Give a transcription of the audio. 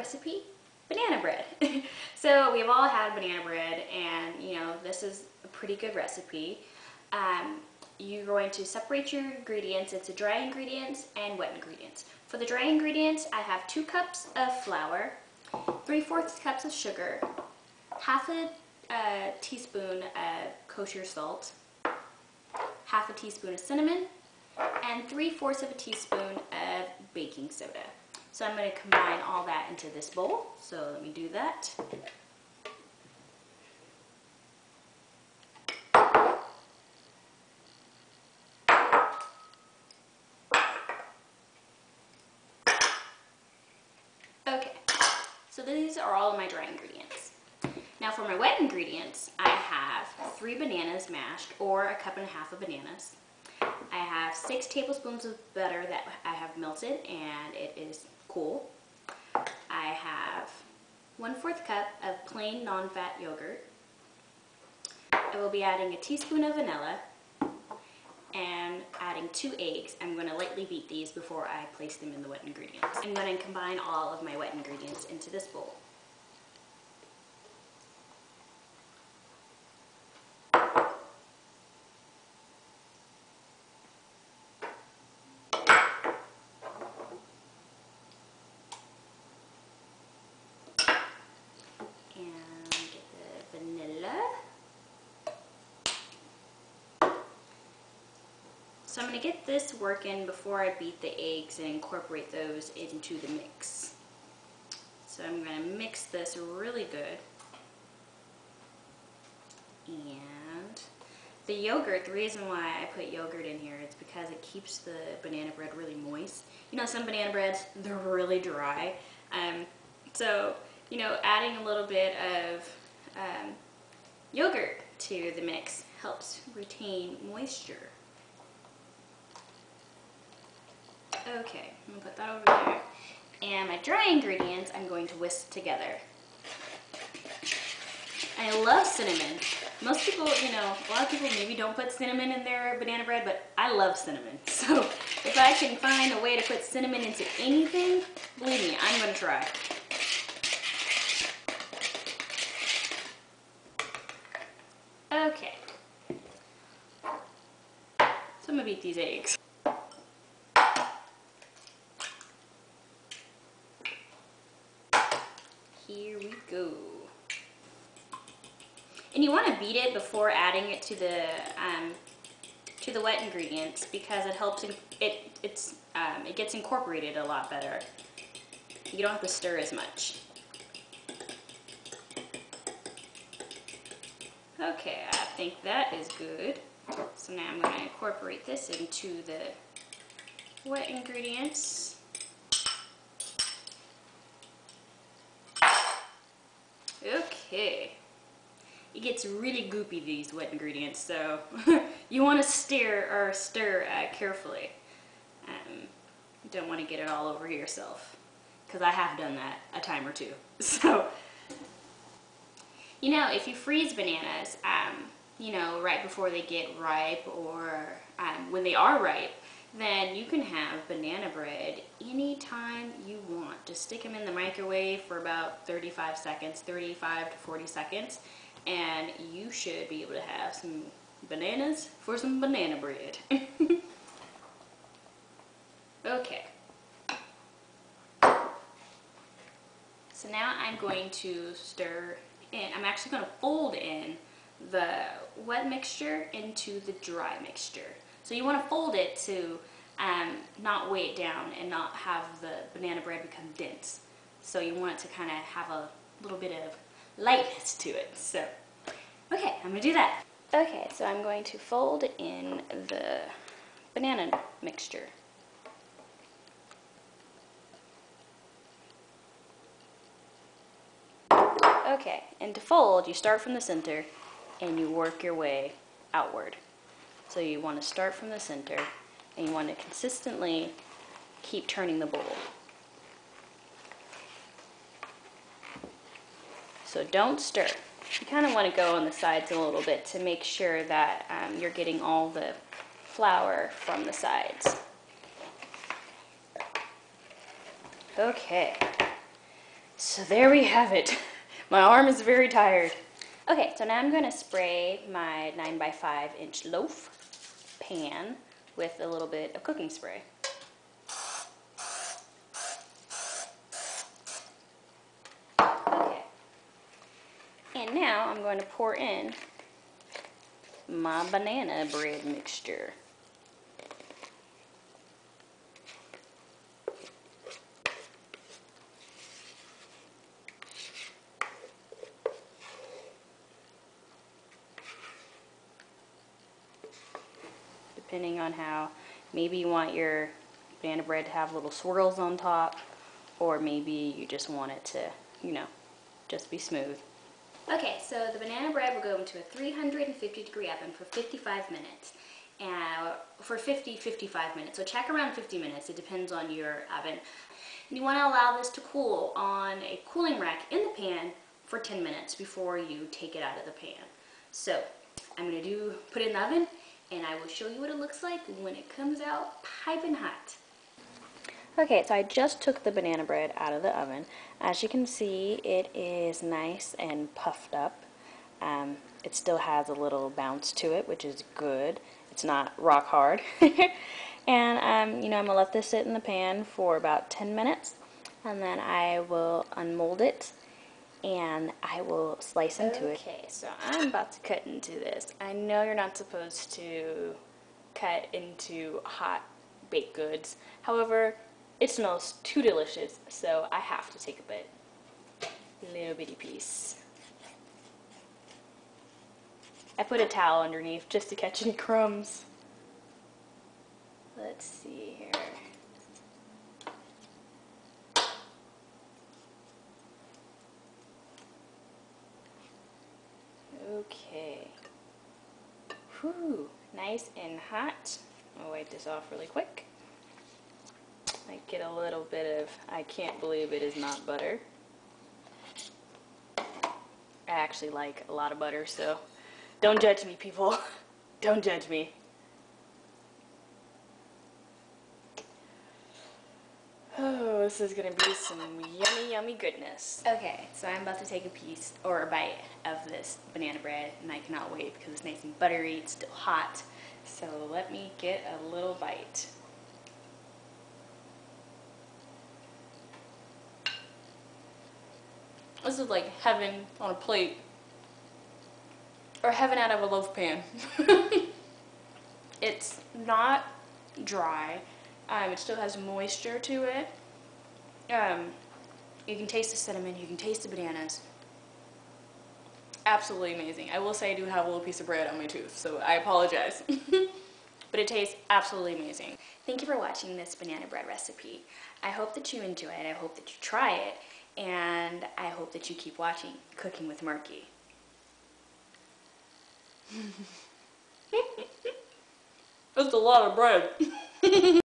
recipe, banana bread. So we've all had banana bread, and you know, this is a pretty good recipe. You're going to separate your ingredients into dry ingredients and wet ingredients. For the dry ingredients, I have 2 cups of flour, 3/4 cups of sugar, half a teaspoon of kosher salt, half a teaspoon of cinnamon, and 3/4 of a teaspoon of baking soda. So I'm going to combine all that into this bowl. So let me do that. Okay, so these are all of my dry ingredients. Now for my wet ingredients, I have 3 bananas mashed, or a 1.5 cups of bananas. I have 6 tablespoons of butter that I have melted and it is cool. I have 1/4 cup of plain non-fat yogurt. I will be adding a teaspoon of vanilla and adding 2 eggs. I'm going to lightly beat these before I place them in the wet ingredients. I'm going to combine all of my wet ingredients into this bowl. So I'm going to get this working before I beat the eggs and incorporate those into the mix. So I'm going to mix this really good. And the yogurt, the reason why I put yogurt in here is because it keeps the banana bread really moist. You know, some banana breads, they're really dry. So, you know, adding a little bit of yogurt to the mix helps retain moisture. Okay, I'm going to put that over there. And my dry ingredients, I'm going to whisk together. I love cinnamon. Most people, you know, a lot of people maybe don't put cinnamon in their banana bread, but I love cinnamon. So if I can find a way to put cinnamon into anything, believe me, I'm going to try. Okay. So I'm going to beat these eggs. Here we go. And you want to beat it before adding it to the wet ingredients, because it helps it gets incorporated a lot better. You don't have to stir as much. Okay, I think that is good. So now I'm going to incorporate this into the wet ingredients. Okay. It gets really goopy, these wet ingredients, so you want to stir carefully. You don't want to get it all over yourself, because I have done that a time or two. So, you know, if you freeze bananas, you know, right before they get ripe, or when they are ripe, then you can have banana bread anytime you want. Just stick them in the microwave for about 35 seconds, 35 to 40 seconds, and you should be able to have some bananas for some banana bread. Okay. So now I'm going to stir in. I'm actually going to fold in the wet mixture into the dry mixture. So you want to fold it to not weigh it down and not have the banana bread become dense. So you want it to kind of have a little bit of lightness to it. So, okay, I'm going to do that. Okay, so I'm going to fold in the banana mixture. Okay, and to fold, you start from the center and you work your way outward. So you want to start from the center and you want to consistently keep turning the bowl. So don't stir. You kind of want to go on the sides a little bit to make sure that you're getting all the flour from the sides. Okay. So there we have it. My arm is very tired. Okay, so now I'm going to spray my 9x5-inch loaf pan with a little bit of cooking spray. Okay. And now I'm going to pour in my banana bread mixture. Depending on how, maybe you want your banana bread to have little swirls on top, or maybe you just want it to, you know, just be smooth. Okay, so the banana bread will go into a 350-degree oven for 55 minutes. And for 55 minutes. So check around 50 minutes. It depends on your oven. And you want to allow this to cool on a cooling rack in the pan for 10 minutes before you take it out of the pan. So I'm going to put it in the oven, and I will show you what it looks like when it comes out piping hot. Okay, so I just took the banana bread out of the oven. As you can see, it is nice and puffed up. It still has a little bounce to it, which is good. It's not rock hard. And, you know, I'm going to let this sit in the pan for about 10 minutes. And then I will unmold it, and I will slice into it. Okay, so I'm about to cut into this. I know you're not supposed to cut into hot baked goods. However, it smells too delicious, so I have to take a bit. Little bitty piece. I put a towel underneath just to catch any crumbs. Let's see here. Okay. Whew, nice and hot. I'll wipe this off really quick. I get a little bit of, I can't believe it is not butter. I actually like a lot of butter, so don't judge me, people. Don't judge me. Oh, this is gonna be some yummy, yummy goodness. Okay, so I'm about to take a piece or a bite of this banana bread, and I cannot wait because it's nice and buttery, it's still hot. So let me get a little bite. This is like heaven on a plate. Or heaven out of a loaf pan. It's not dry. It still has moisture to it. You can taste the cinnamon, you can taste the bananas. Absolutely amazing. I will say I do have a little piece of bread on my tooth, so I apologize. But it tastes absolutely amazing. Thank you for watching this banana bread recipe. I hope that you enjoy it, I hope that you try it, and I hope that you keep watching Cooking with Marky. That's a lot of bread.